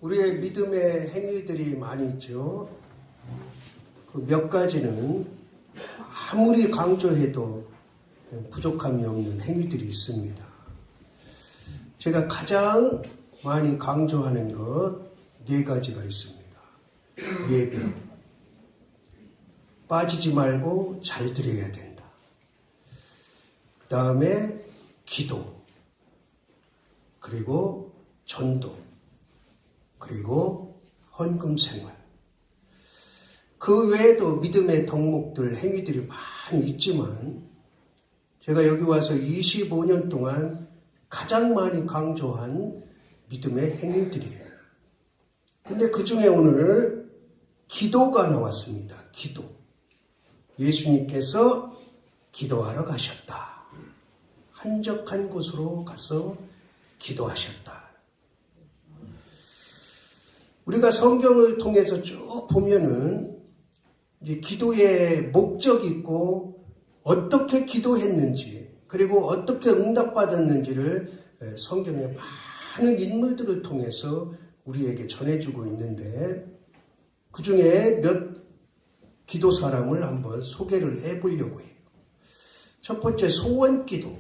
우리의 믿음의 행위들이 많이 있죠. 그 몇 가지는 아무리 강조해도 부족함이 없는 행위들이 있습니다. 제가 가장 많이 강조하는 것 4가지가 있습니다. 예배. 빠지지 말고 잘 드려야 된다. 그 다음에 기도. 그리고 전도. 그리고 헌금 생활. 그 외에도 믿음의 덕목들, 행위들이 많이 있지만 제가 여기 와서 25년 동안 가장 많이 강조한 믿음의 행위들이에요. 근데 그 중에 오늘 기도가 나왔습니다. 기도. 예수님께서 기도하러 가셨다. 한적한 곳으로 가서 기도하셨다. 우리가 성경을 통해서 쭉 보면은 이제 기도의 목적이 있고 어떻게 기도했는지 그리고 어떻게 응답받았는지를 성경의 많은 인물들을 통해서 우리에게 전해주고 있는데 그 중에 몇 기도 사람을 한번 소개를 해보려고 해요. 첫 번째 소원기도.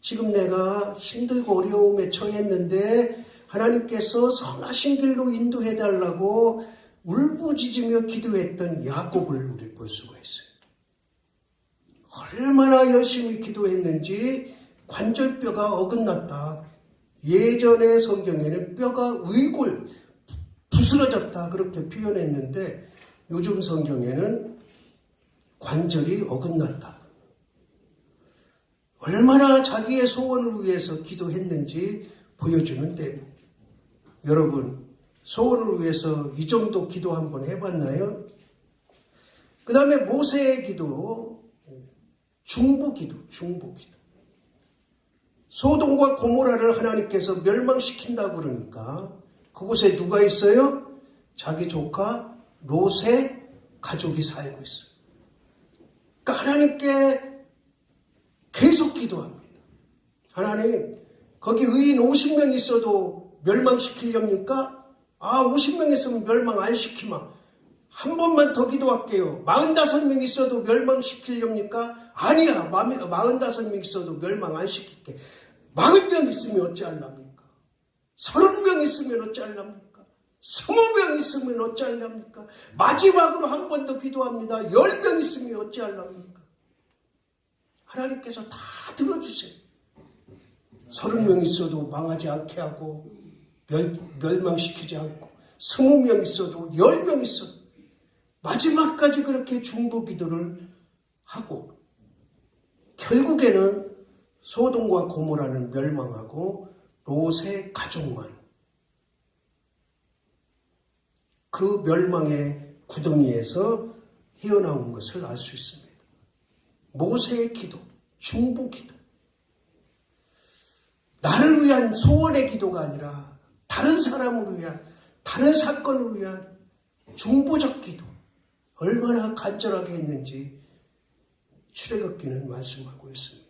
지금 내가 힘들고 어려움에 처했는데 하나님께서 선하신 길로 인도해달라고 울부짖으며 기도했던 야곱을 우리 볼 수가 있어요. 얼마나 열심히 기도했는지 관절뼈가 어긋났다. 예전의 성경에는 뼈가 의골, 부스러졌다 그렇게 표현했는데 요즘 성경에는 관절이 어긋났다. 얼마나 자기의 소원을 위해서 기도했는지 보여주는 때입니다. 여러분, 소원을 위해서 이 정도 기도 한번 해봤나요? 그 다음에 모세의 기도, 중보기도. 소돔과 고모라를 하나님께서 멸망시킨다고 그러니까 그곳에 누가 있어요? 자기 조카 롯의 가족이 살고 있어요. 그러니까 하나님께 계속 기도합니다. 하나님, 거기 의인 50명 있어도 멸망시키렵니까? 50명 있으면 멸망 안 시키마. 한 번만 더 기도할게요. 45명 있어도 멸망시키렵니까? 아니야. 45명 있어도 멸망 안 시킬게. 40명 있으면 어찌하렵니까? 30명 있으면 어찌하렵니까? 20명 있으면 어찌하렵니까? 마지막으로 한 번 더 기도합니다. 10명 있으면 어찌하렵니까? 하나님께서 다 들어주세요. 30명 있어도 망하지 않게 하고 멸망시키지 않고 20명 있어도 10명 있어도 마지막까지 그렇게 중보기도를 하고 결국에는 소돔과 고모라는 멸망하고 롯의 가족만 그 멸망의 구덩이에서 헤어나온 것을 알 수 있습니다. 모세의 기도, 중보기도. 나를 위한 소원의 기도가 아니라 다른 사람을 위한, 다른 사건을 위한 중보적 기도. 얼마나 간절하게 했는지 출애굽기는 말씀하고 있습니다.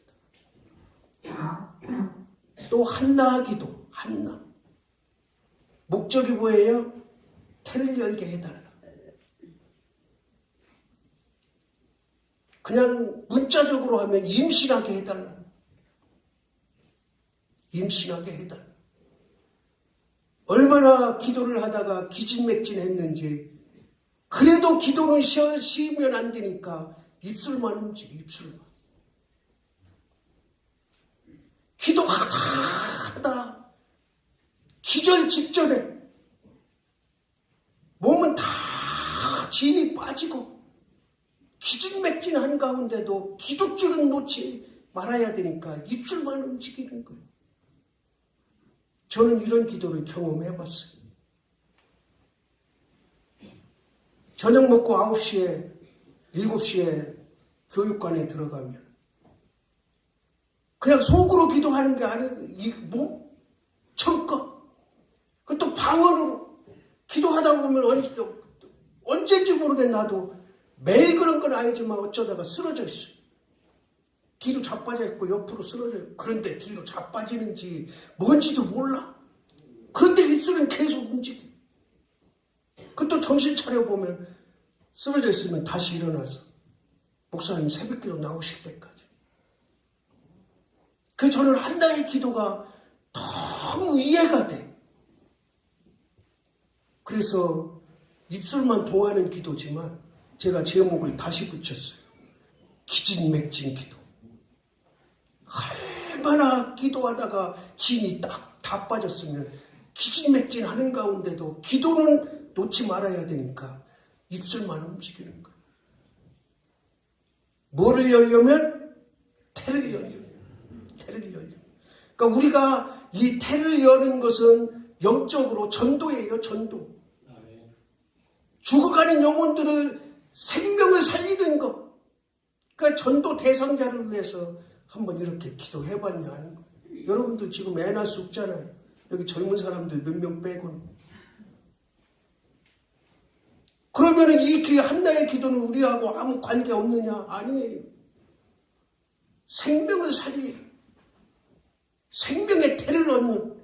또 한나 기도, 한나. 목적이 뭐예요? 태를 열게 해달라. 그냥 문자적으로 하면 임신하게 해달라. 임신하게 해달라. 얼마나 기도를 하다가 기진맥진했는지 그래도 기도는 쉬면 안 되니까 입술만 움직여. 입술만. 기도하다 기절 직전에 몸은 다 진이 빠지고 기진맥진한 가운데도 기도줄은 놓지 말아야 되니까 입술만 움직이는 거예요. 저는 이런 기도를 경험해봤어요. 저녁 먹고 9시에 7시에 교육관에 들어가면 그냥 속으로 기도하는 게 아니고 청껏 그것도 방언으로 기도하다 보면 언제인지 모르겠 나도 매일 그런 건 아니지만 어쩌다가 쓰러져 있어요. 뒤로 자빠져 있고 옆으로 쓰러져 있고 그런데 뒤로 자빠지는지 뭔지도 몰라. 그런데 입술은 계속 움직여. 그또 정신 차려보면 쓰러져 있으면 다시 일어나서 목사님 새벽기도 나오실 때까지. 저는 한나의 기도가 너무 이해가 돼. 그래서 입술만 통하는 기도지만 제가 제목을 다시 붙였어요. 기진맥진 기도. 얼마나 기도하다가 진이 딱 다 빠졌으면 기진맥진 하는 가운데도 기도는 놓지 말아야 되니까 입술만 움직이는 거예요. 뭐를 열려면? 태를 열려면. 태를 열려면. 그러니까 우리가 이 태를 여는 것은 영적으로 전도예요. 전도. 죽어가는 영혼들을 생명을 살리는 것. 그러니까 전도 대상자를 위해서 한번 이렇게 기도해봤냐 하는 거예요. 여러분들 지금 애 낳을 수 없잖아요. 여기 젊은 사람들 몇 명 빼고는. 그러면은 이 한나의 기도는 우리하고 아무 관계 없느냐? 아니에요. 생명을 살리는, 생명의 태를 얻는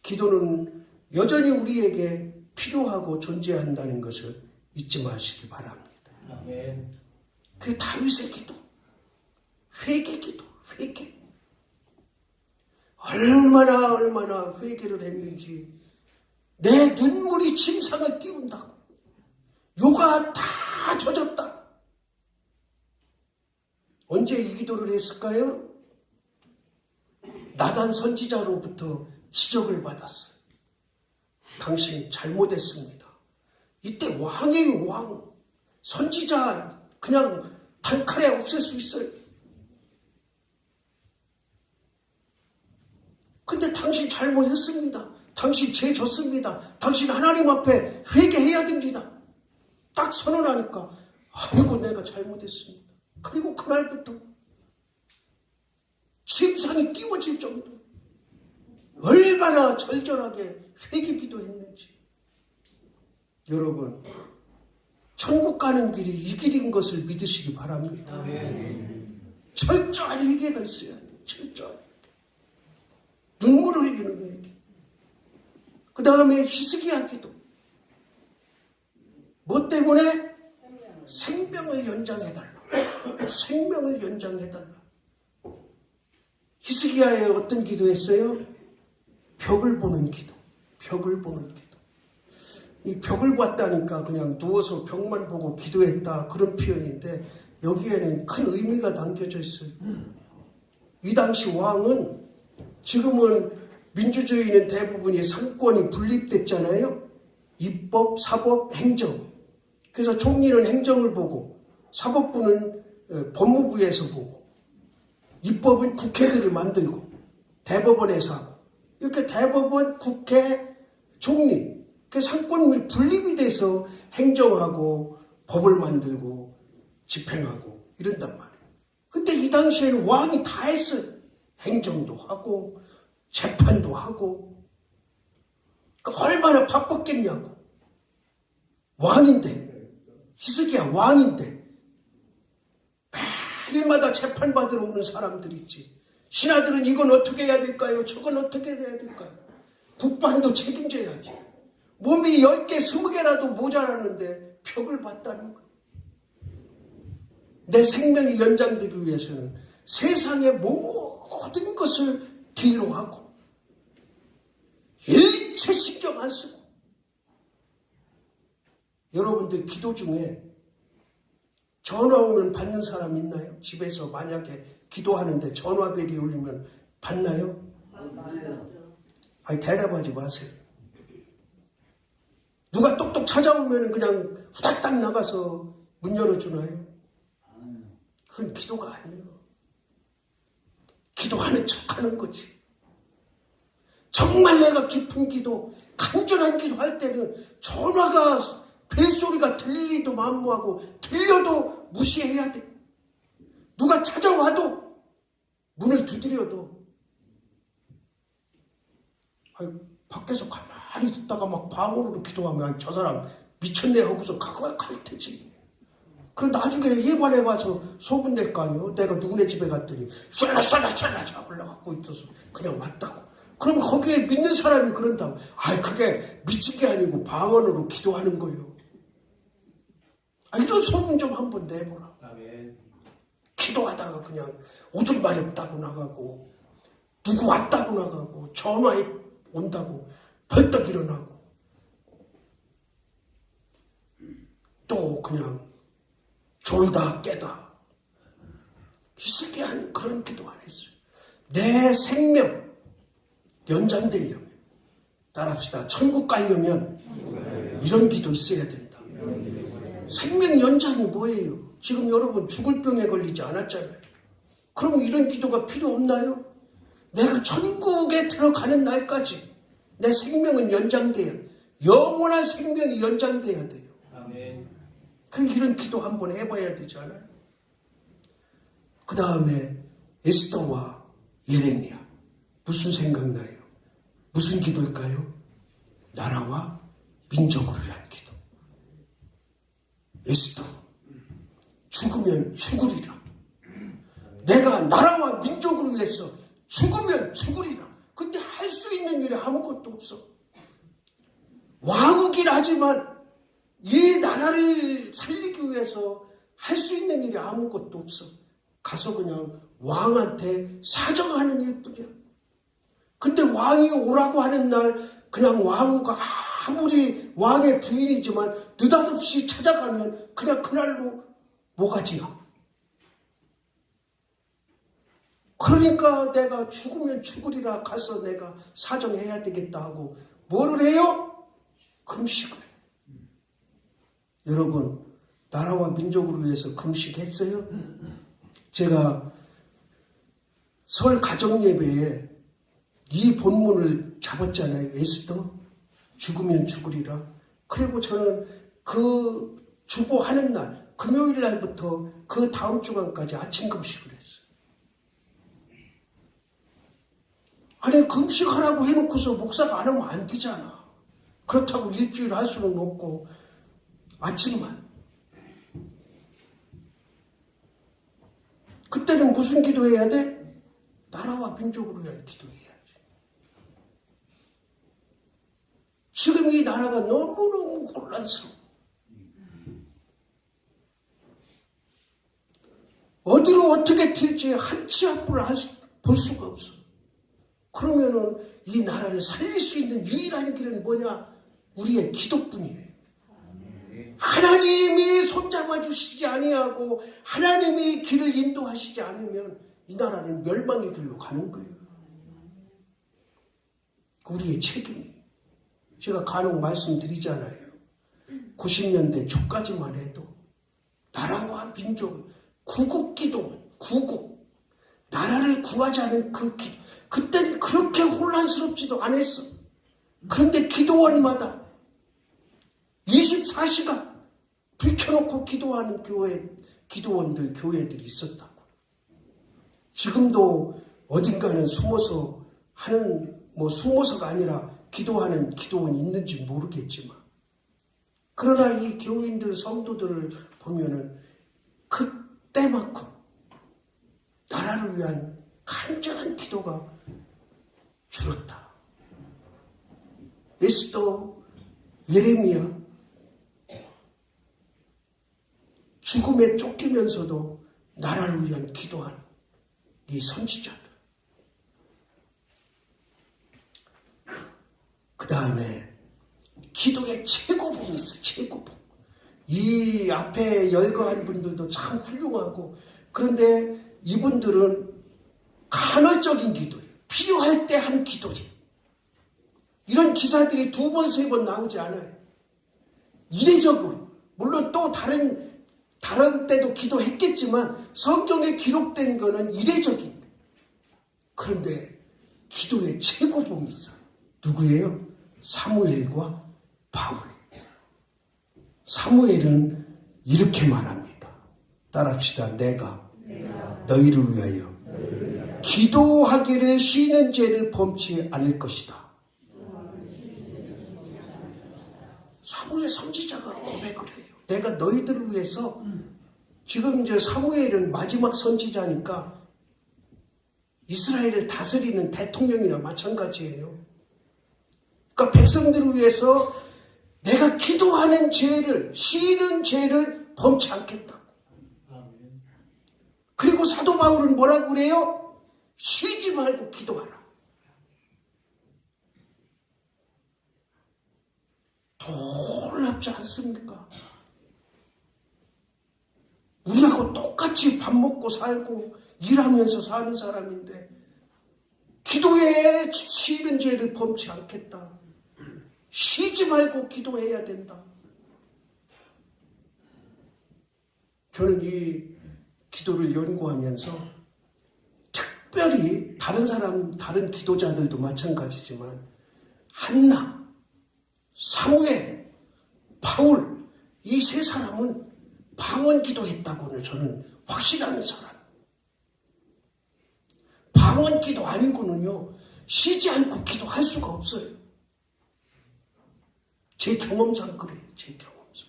기도는 여전히 우리에게 필요하고 존재한다는 것을 잊지 마시기 바랍니다. 그 다윗의 기도, 회개 기도, 회개. 얼마나 회개를 했는지 내 눈물이 침상을 띄운다고. 요가 다 젖었다. 언제 이 기도를 했을까요? 나단 선지자로부터 지적을 받았어요. 당신 잘못했습니다. 이때 왕이에요, 왕. 선지자 그냥 단칼에 없앨 수 있어요. 근데 당신 잘못했습니다. 당신 죄 졌습니다. 당신 하나님 앞에 회개해야 됩니다. 딱 선언하니까 아이고 내가 잘못했습니다. 그리고 그날부터 침상이 띄워질 정도. 얼마나 절절하게 회개 기도했는지. 여러분, 천국 가는 길이 이 길인 것을 믿으시기 바랍니다. 철저한 회개가 있어야 돼요. 철저한 회개. 눈물을 흘리는 회개. 그 다음에 히스기야 기도. 뭐 때문에? 생명을 연장해달라. 생명을 연장해달라. 히스기야의 어떤 기도했어요? 벽을 보는 기도. 벽을 보는 기도. 이 벽을 봤다니까 그냥 누워서 벽만 보고 기도했다 그런 표현인데 여기에는 큰 의미가 담겨져 있어요. 이 당시 왕은 지금은 민주주의는 대부분이 상권이 분립됐잖아요. 입법, 사법, 행정. 그래서 총리는 행정을 보고 사법부는 법무부에서 보고 입법은 국회들이 만들고 대법원에서 하고 이렇게 대법원, 국회, 총리 그 상권이 분립이 돼서 행정하고 법을 만들고 집행하고 이런단 말이에요. 근데 이 당시에는 왕이 다 했어요. 행정도 하고 재판도 하고. 그러니까 얼마나 바빴겠냐고. 왕인데, 히스기야 왕인데 매일마다 재판받으러 오는 사람들이 있지. 신하들은 이건 어떻게 해야 될까요? 저건 어떻게 해야 될까요? 국방도 책임져야지. 몸이 10개, 20개라도 모자라는데 벽을 봤다는 거예요. 내 생명이 연장되기 위해서는 세상의 모든 것을 뒤로 하고 일체 신경 안 쓰고. 여러분들 기도 중에 전화 오면 받는 사람 있나요? 집에서 만약에 기도하는데 전화벨이 울리면 받나요? 아니 대답하지 마세요. 누가 똑똑 찾아오면 그냥 후다닥 나가서 문 열어주나요? 그건 기도가 아니에요. 기도하는 척하는 거지. 정말 내가 깊은 기도, 간절한 기도할 때는 전화가 벨소리가 들리기도 만무하고 들려도 무시해야 돼. 누가 찾아와도 문을 두드려도 밖에서 가만히 있다가 막 방으로 기도하면 저 사람 미쳤네 하고서 갈 테지. 그럼 나중에 예관에 와서 소문낼 거 아니에요. 내가 누구네 집에 갔더니 쏠라 올라가고 있어서 그냥 왔다고. 그럼 거기에 믿는 사람이 그런다고. 그게 미친 게 아니고 방언으로 기도하는 거예요. 이런 소문 좀 한번 내보라. 아멘. 기도하다가 그냥 오줌 마렵다고 나가고, 누구 왔다고 나가고, 전화에 온다고 벌떡 일어나고, 또 그냥 졸다 깨다 있을게 하는 그런 기도 안 했어요. 내 생명 연장되려면, 따라합시다. 천국 가려면 이런 기도 있어야 된다. 생명 연장이 뭐예요? 지금 여러분 죽을 병에 걸리지 않았잖아요. 그럼 이런 기도가 필요 없나요? 내가 천국에 들어가는 날까지 내 생명은 연장돼야, 영원한 생명이 연장돼야 돼요. 아멘. 그럼 이런 기도 한번 해봐야 되지 않아요? 그 다음에 에스더와 예레미야, 무슨 생각나요? 무슨 기도일까요? 나라와 민족을 위한 기도. 에스더, 죽으면 죽으리라. 내가 나라와 민족을 위해서 죽으면 죽으리라. 근데 할 수 있는 일이 아무것도 없어. 왕이긴 하지만 이 나라를 살리기 위해서 할 수 있는 일이 아무것도 없어. 가서 그냥 왕한테 사정하는 일뿐이야. 근데 왕이 오라고 하는 날 그냥 왕과 아무리 왕의 부인이지만 느닷없이 찾아가면 그냥 그날로 모가지야. 그러니까 내가 죽으면 죽으리라 가서 내가 사정해야 되겠다 하고 뭐를 해요? 금식을 해. 여러분, 나라와 민족을 위해서 금식했어요? 제가 설 가정예배에 이 본문을 잡았잖아요. 에스더, 죽으면 죽으리라. 그리고 저는 그 주보하는 날, 금요일 날부터 그 다음 주간까지 아침 금식을 했어요. 아니, 금식하라고 해놓고서 목사가 안 하면 안 되잖아. 그렇다고 일주일 할 수는 없고 아침만. 그때는 무슨 기도해야 돼? 나라와 민족을 위한 기도해야지. 지금 이 나라가 너무너무 혼란스러워. 어디로 어떻게 튈지 한치 앞을 볼 수가 없어. 그러면은 이 나라를 살릴 수 있는 유일한 길은 뭐냐? 우리의 기도뿐이에요. 하나님이 손잡아 주시지 아니하고 하나님이 길을 인도하시지 않으면 이 나라는 멸망의 길로 가는 거예요. 우리의 책임이. 제가 간혹 말씀드리잖아요. 90년대 초까지만 해도 나라와 민족, 구국기도원, 구국, 나라를 구하자는 그 기도, 그땐 그렇게 혼란스럽지도 않았어. 그런데 기도원마다 24시간 불 켜놓고 기도하는 기도원들, 교회들이 있었다고. 지금도 어딘가는 숨어서 하는, 숨어서가 아니라 기도하는 기도원이 있는지 모르겠지만, 그러나 이 교인들, 성도들을 보면은 그때만큼 나라를 위한 간절한 기도가 줄었다. 에스더, 예레미야, 죽음에 쫓기면서도 나라를 위한 기도한 이 선지자들. 그 다음에 기도의 최고봉이 있어. 최고봉. 이 앞에 열거한 분들도 참 훌륭하고, 그런데 이분들은 간헐적인 기도예요. 필요할 때 한 기도예요. 이런 기사들이 2번, 3번 나오지 않아요. 이례적으로. 물론 또 다른 때도 기도했겠지만 성경에 기록된 거는 이례적인. 그런데 기도의 최고봉이 있어요. 누구예요? 사무엘과 바울. 사무엘은 이렇게 말합니다. 따라합시다. 내가 너희를 위하여 기도하기를 쉬는 죄를 범치 않을 것이다. 사무엘 선지자가 고백을 해요. 내가 너희들을 위해서, 지금 이제 사무엘은 마지막 선지자니까 이스라엘을 다스리는 대통령이나 마찬가지예요. 그러니까 백성들을 위해서 내가 기도하는 죄를, 쉬는 죄를 범치 않겠다고. 그리고 사도 바울은 뭐라고 그래요? 쉬지 말고 기도하라. 놀랍지 않습니까? 우리하고 똑같이 밥 먹고 살고 일하면서 사는 사람인데 기도에 쉬는 죄를 범치 않겠다. 쉬지 말고 기도해야 된다. 저는 이 기도를 연구하면서 특별히 다른 기도자들도 마찬가지지만 한나, 사무엘, 바울 이 세 사람은 방언 기도했다고는 저는 확실한 사람. 방언 기도 아니고는요 쉬지 않고 기도할 수가 없어요. 제 경험상 그래요. 제 경험상.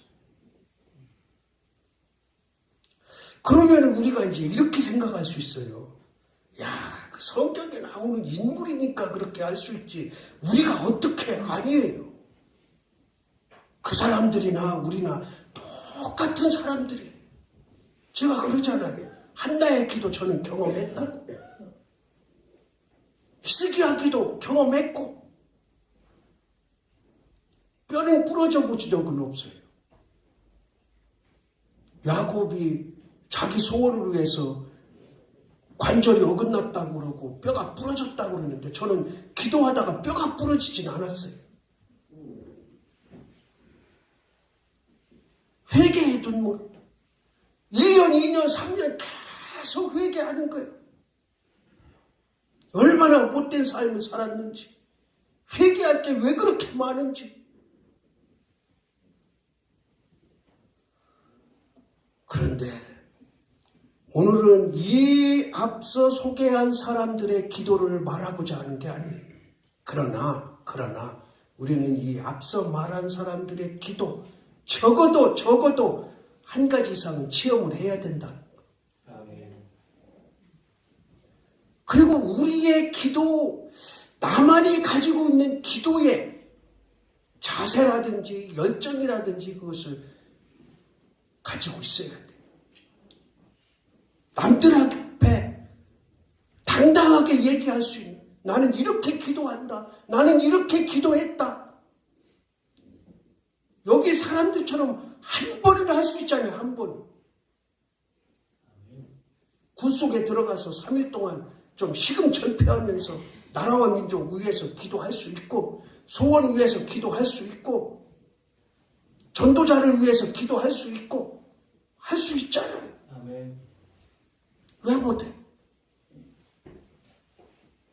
그러면 우리가 이제 이렇게 생각할 수 있어요. 야, 그 성경에 나오는 인물이니까 그렇게 할 수 있지. 우리가 어떻게 아니에요. 그 사람들이나 우리나 똑같은 사람들이. 제가 그러잖아요. 한나의 기도 저는 경험했다고. 히스기야 기도 경험했고 뼈는 부러져 보지 적은 없어요. 야곱이 자기 소원을 위해서 관절이 어긋났다고 그러고 뼈가 부러졌다고 그러는데 저는 기도하다가 뼈가 부러지진 않았어요. 회개의 눈물. 1년, 2년, 3년 계속 회개하는 거예요. 얼마나 못된 삶을 살았는지, 회개할 게 왜 그렇게 많은지. 그런데 오늘은 이 앞서 소개한 사람들의 기도를 말하고자 하는 게 아니에요. 그러나 우리는 이 앞서 말한 사람들의 기도 적어도 한 가지 이상은 체험을 해야 된다는 거예요. 그리고 우리의 기도, 나만이 가지고 있는 기도의 자세라든지 열정이라든지 그것을 가지고 있어야 돼요. 남들 앞에 당당하게 얘기할 수 있는, 나는 이렇게 기도한다. 나는 이렇게 기도했다. 여기 사람들처럼 한 번이나 할 수 있잖아요. 한 번. 굴 속에 들어가서 3일 동안 좀 시금철폐하면서 나라와 민족 위해서 기도할 수 있고, 소원 위해서 기도할 수 있고, 전도자를 위해서 기도할 수 있고, 할 수 있잖아요. 아멘. 왜 못해?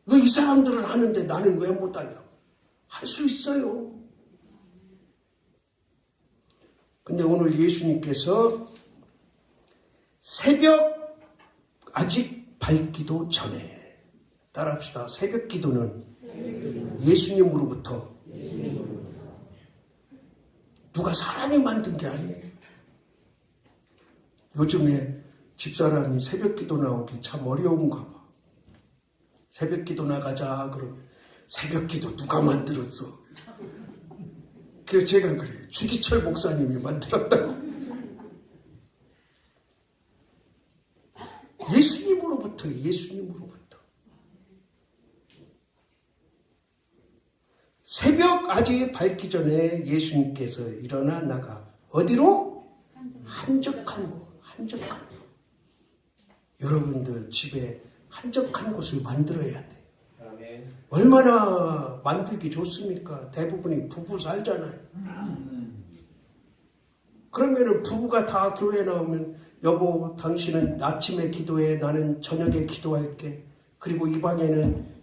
왜 이 사람들은 하는데 나는 왜 못하냐? 할 수 있어요. 근데 오늘 예수님께서 새벽 아직 밝기도 전에, 따라합시다. 새벽 기도는 예수님으로부터 누가 사람이 만든 게 아니에요. 요즘에 집사람이 새벽 기도 나오기 참 어려운가 봐. 새벽 기도 나가자 그러면 새벽 기도 누가 만들었어? 그래서 제가 그래요. 주기철 목사님이 만들었다고. 예수님으로부터. 새벽 아직 밝기 전에 예수님께서 일어나 나가 어디로? 한적한 곳. 여러분들 집에 한적한 곳을 만들어야 돼요. 얼마나 만들기 좋습니까? 대부분이 부부 살잖아요. 그러면은 부부가 다 교회 나오면 여보 당신은 아침에 기도해, 나는 저녁에 기도할게. 그리고 이 방에는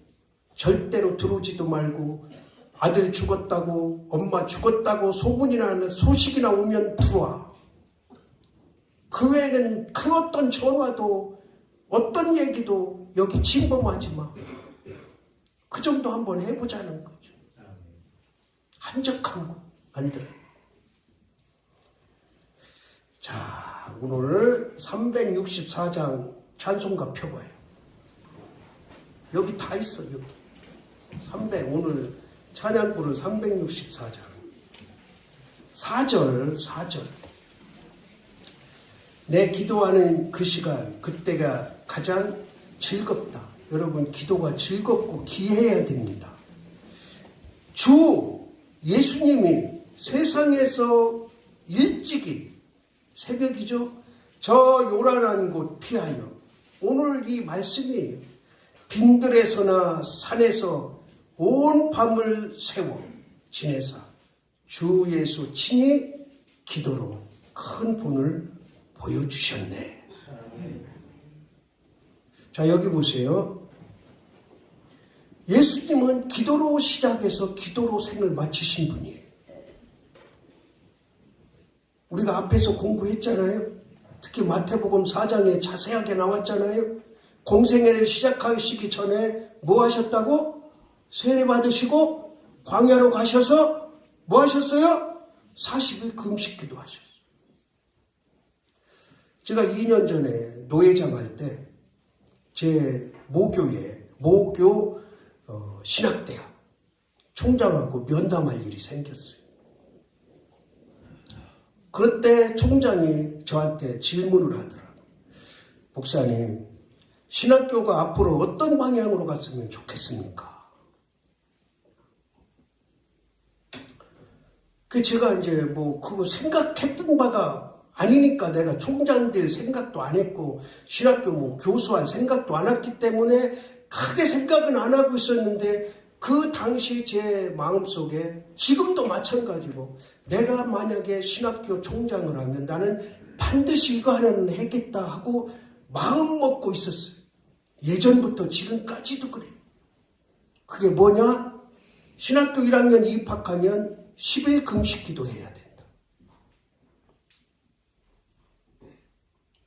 절대로 들어오지도 말고, 아들 죽었다고 엄마 죽었다고 소식이나 오면 들어와. 그 외에는 그 어떤 전화도 어떤 얘기도 여기 침범하지 마. 그 정도 한번 해보자는 거죠. 한적한 거 만들어요. 자, 오늘 364장 찬송가 펴봐요. 여기 다 있어, 여기. 오늘 찬양부를 364장. 4절. 내 기도하는 그 시간, 그때가 가장 즐겁다. 여러분, 기도가 즐겁고 귀해야 됩니다. 주 예수님이 세상에서 일찍이, 새벽이죠? 저 요란한 곳 피하여, 오늘 이 말씀이에요. 빈들에서나 산에서 온 밤을 세워 지내사 주 예수 친히 기도로 큰 본을 보여주셨네. 자, 여기 보세요. 예수님은 기도로 시작해서 기도로 생을 마치신 분이에요. 우리가 앞에서 공부했잖아요. 특히 마태복음 4장에 자세하게 나왔잖아요. 공생애를 시작하시기 전에 뭐 하셨다고? 세례 받으시고 광야로 가셔서 뭐 하셨어요? 40일 금식 기도하셨어요. 제가 2년 전에 노회장 할 때 제 모교 신학대학 총장하고 면담할 일이 생겼어요. 그럴 때 총장이 저한테 질문을 하더라고요. 목사님, 신학교가 앞으로 어떤 방향으로 갔으면 좋겠습니까? 그 제가 이제 그거 생각했던 바가 아니니까 내가 총장 될 생각도 안 했고 신학교 교수할 생각도 안 했기 때문에 크게 생각은 안 하고 있었는데 그 당시 제 마음속에 지금도 마찬가지로 내가 만약에 신학교 총장을 하면 나는 반드시 이거 하나는 해겠다 하고 마음 먹고 있었어요. 예전부터 지금까지도 그래요. 그게 뭐냐? 신학교 1학년 입학하면 10일 금식 기도해야 된다.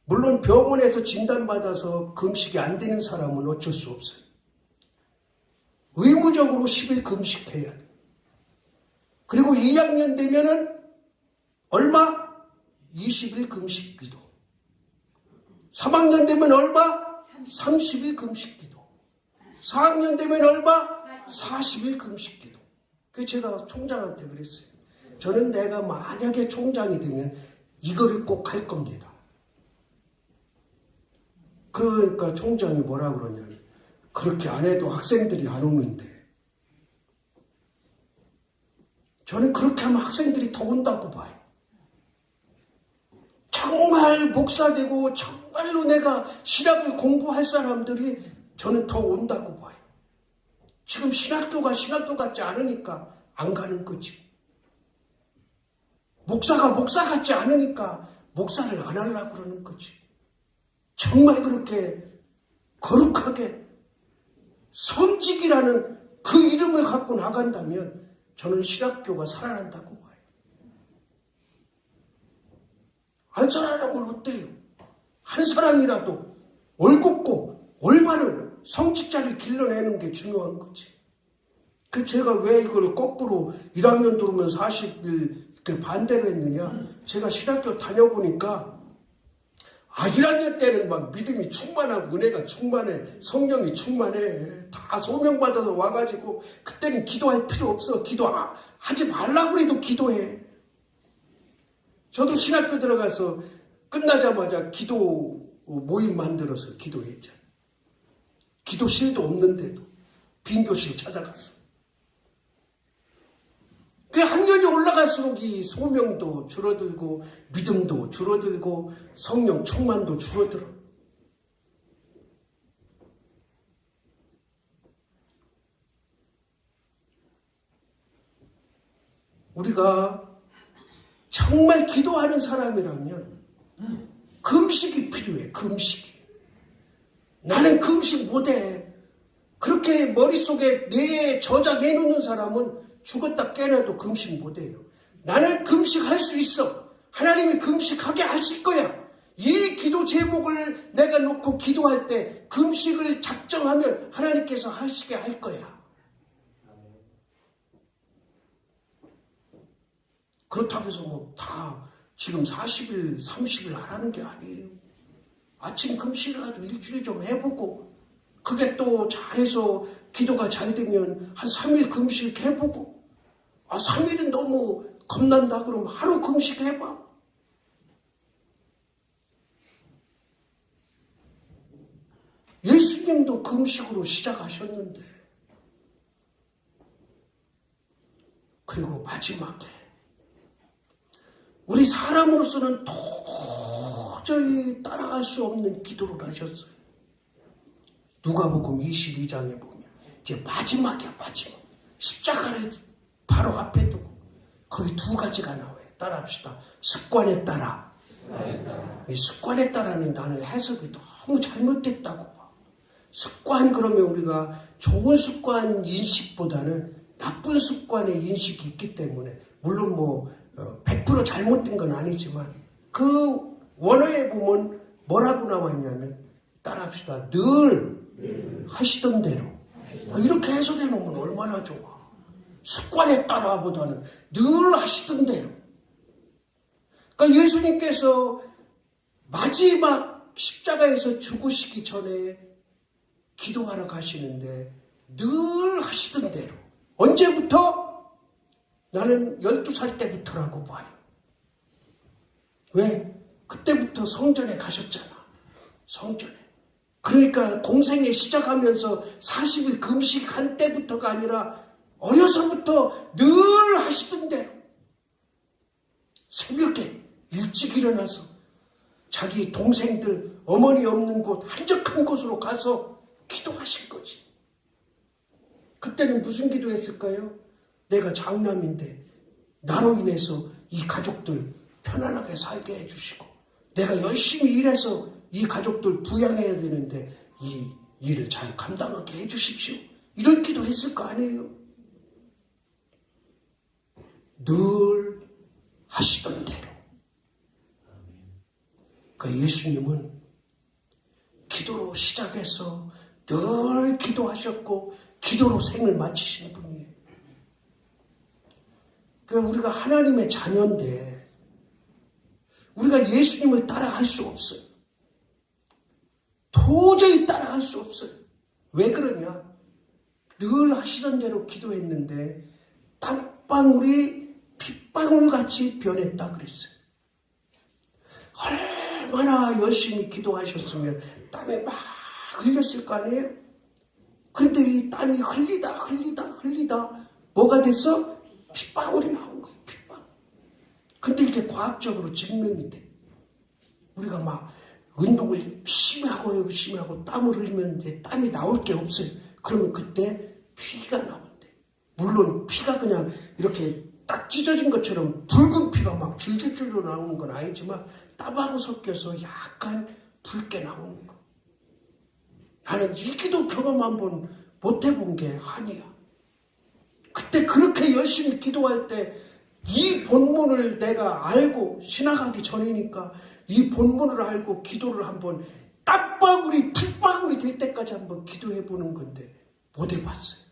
물론 병원에서 진단받아서 금식이 안 되는 사람은 어쩔 수 없어요. 의무적으로 10일 금식해야 돼. 그리고 2학년 되면은 얼마? 20일 금식 기도. 3학년 되면 얼마? 30일 금식 기도. 4학년 되면 얼마? 40일 금식 기도. 그래서 제가 총장한테 그랬어요. 저는 내가 만약에 총장이 되면 이거를 꼭 할 겁니다. 그러니까 총장이 뭐라 그러냐면 그렇게 안 해도 학생들이 안 오는데 저는 그렇게 하면 학생들이 더 온다고 봐요. 정말 목사 되고 정말로 내가 신학을 공부할 사람들이 저는 더 온다고 봐요. 지금 신학교가 신학교 같지 않으니까 안 가는 거지. 목사가 목사 같지 않으니까 목사를 안 하려고 그러는 거지. 정말 그렇게 거룩하게 성직이라는 그 이름을 갖고 나간다면 저는 신학교가 살아난다고 봐요. 한 사람은 어때요? 한 사람이라도 올곧고 올바른 성직자를 길러내는 게 중요한 거지. 그 제가 왜 이걸 거꾸로 1학년 들어오면 40일 반대로 했느냐? 제가 신학교 다녀보니까 1학년 때는 막 믿음이 충만하고 은혜가 충만해, 성령이 충만해, 다 소명받아서 와가지고 그때는 기도할 필요 없어. 기도하지 말라고 해도 기도해. 저도 신학교 들어가서 끝나자마자 기도 모임 만들어서 기도했잖아요. 기도실도 없는데도 빈교실 찾아가서. 그 학년이 올라갈수록 이 소명도 줄어들고 믿음도 줄어들고 성령 충만도 줄어들어. 우리가 정말 기도하는 사람이라면 금식이 필요해. 금식이. 나는 금식 못해. 그렇게 머릿속에 뇌에 저장해 놓는 사람은 죽었다 깨어나도 금식 못해요. 나는 금식할 수 있어. 하나님이 금식하게 하실 거야. 이 기도 제목을 내가 놓고 기도할 때 금식을 작정하면 하나님께서 하시게 할 거야. 그렇다고 해서 다 지금 40일, 30일 안 하는 게 아니에요. 아침 금식이라도 일주일 좀 해보고 그게 또 잘해서 기도가 잘 되면 한 3일 금식 해보고, 3일은 너무 겁난다 그러면 하루 금식 해봐. 예수님도 금식으로 시작하셨는데, 그리고 마지막에 우리 사람으로서는 도저히 따라갈 수 없는 기도를 하셨어요. 누가복음 22장에 보면 이제 마지막이야, 마지막. 십자가를 바로 앞에 두고 거기 두 가지가 나와요. 따라합시다. 습관에 따라. 이 습관에 따라는 나는 해석이 너무 잘못됐다고 봐. 습관 그러면 우리가 좋은 습관 인식보다는 나쁜 습관의 인식이 있기 때문에, 물론 100% 잘못된 건 아니지만, 그 원어에 보면 뭐라고 나왔냐면, 따라합시다. 늘 하시던 대로. 이렇게 해석해 놓으면 얼마나 좋아. 습관에 따라보다는 늘 하시던 대로. 그러니까 예수님께서 마지막 십자가에서 죽으시기 전에 기도하러 가시는데 늘 하시던 대로. 언제부터? 나는 12살 때부터라고 봐요. 왜? 그때부터 성전에 가셨잖아. 성전에. 그러니까 공생에 시작하면서 40일 금식한 때부터가 아니라 어려서부터 늘 하시던 대로 새벽에 일찍 일어나서 자기 동생들 어머니 없는 곳 한적한 곳으로 가서 기도하실 거지. 그때는 무슨 기도했을까요? 내가 장남인데 나로 인해서 이 가족들 편안하게 살게 해주시고, 내가 열심히 일해서 이 가족들 부양해야 되는데 이 일을 잘 감당하게 해주십시오. 이런 기도 했을 거 아니에요? 늘 하시던 대로. 그러니까 예수님은 기도로 시작해서 늘 기도하셨고 기도로 생을 마치신 분이에요. 그러니까 우리가 하나님의 자녀인데 우리가 예수님을 따라갈 수 없어요. 도저히 따라갈 수 없어요. 왜 그러냐? 늘 하시던 대로 기도했는데 땀방울이 핏방울같이 변했다 그랬어요. 얼마나 열심히 기도하셨으면 땀에 막 흘렸을 거 아니에요? 그런데 이 땀이 흘리다 뭐가 됐어? 핏방울이 나온 거예요. 핏방울. 근데 이게 과학적으로 증명이 돼. 우리가 막 운동을 열심히 하고 땀을 흘리면 이제 땀이 나올 게 없어요. 그러면 그때 피가 나온대. 물론 피가 그냥 이렇게 딱 찢어진 것처럼 붉은 피가 막 줄줄줄로 나오는 건 아니지만 땀하고 섞여서 약간 붉게 나오는 거. 나는 이 기도 경험 한번 못 해본 게 아니야. 그때 그렇게 열심히 기도할 때 이 본문을 내가 알고, 신학하기 전이니까 이 본문을 알고 기도를 한번 땀방울이 핏방울이 될 때까지 한번 기도해 보는 건데 못 해봤어요.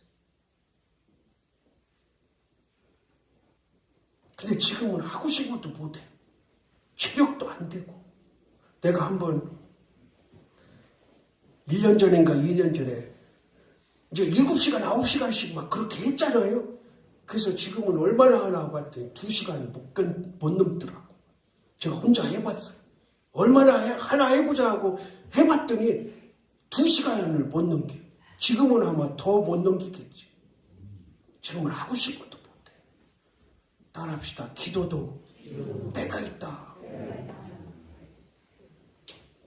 근데 지금은 하고 싶어도 못해. 체력도 안 되고. 내가 한번 1년 전인가 2년 전에 이제 7시간 9시간씩 막 그렇게 했잖아요. 그래서 지금은 얼마나 하나 봤더니 2시간 못 넘더라고. 제가 혼자 해봤어요. 얼마나 하나 해보자 하고 해봤더니 2시간을 못 넘겨. 지금은 아마 더 못 넘기겠지. 지금은 하고 싶어도 못해. 따라합시다. 기도도 때가 있다.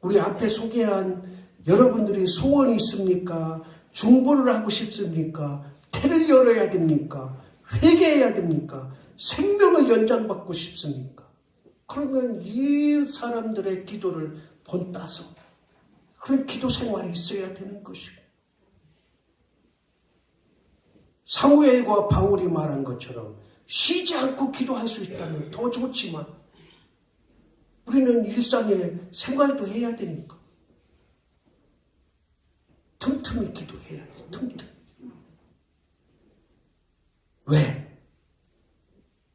우리 앞에 소개한 여러분들이 소원이 있습니까? 중보를 하고 싶습니까? 태를 열어야 됩니까? 회개해야 됩니까? 생명을 연장받고 싶습니까? 그러면 이 사람들의 기도를 본따서 그런 기도 생활이 있어야 되는 것이고, 사무엘과 바울이 말한 것처럼 쉬지 않고 기도할 수 있다면 더 좋지만 우리는 일상의 생활도 해야 되니까 틈틈이 기도해야지. 틈틈이. 왜?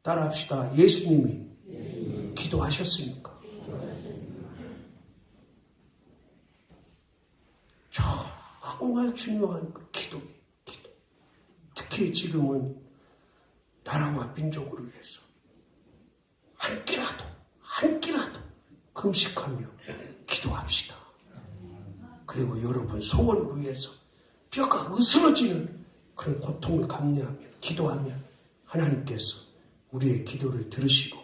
따라합시다. 예수님이 기도하셨으니까. 정말 중요한 그 기도예요. 기도. 특히 지금은 나라와 민족을 위해서 한 끼라도 금식하며 기도합시다. 그리고 여러분 소원을 위해서 뼈가 으스러지는 그런 고통을 감내하며 기도하며 하나님께서 우리의 기도를 들으시고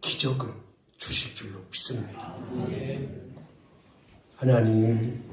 기적을 주실 줄로 믿습니다. 하나님,